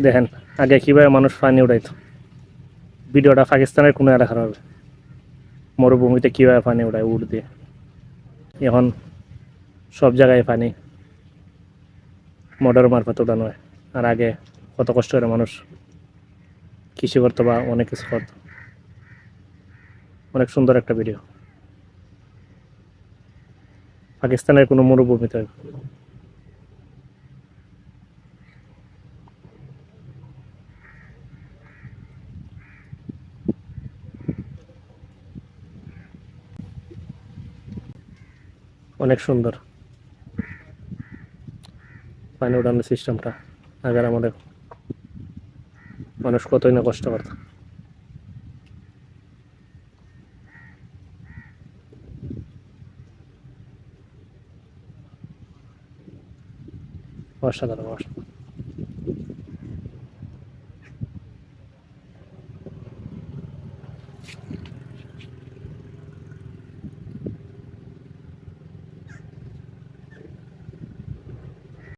দেখেন আগে কীভাবে মানুষ পানি উঠাইতো, ভিডিওটা পাকিস্তানের কোনো এলাকার হবে, মরুভূমিতে কীভাবে পানি উঠায় উঠ দিয়ে। এখন সব জায়গায় পানি মোটর মারফত উঠানো হয়। আর আগে কত কষ্ট করে মানুষ কৃষি করতো বা অনেক কিছু করতো। অনেক সুন্দর একটা ভিডিও, পাকিস্তানের কোনো মরুভূমিতে। অনেক সুন্দর পানি উঠানোর সিস্টেমটা। আগের আমাদের মানুষ কতই না কষ্ট করতো। অসাধারণ অসাধারণ।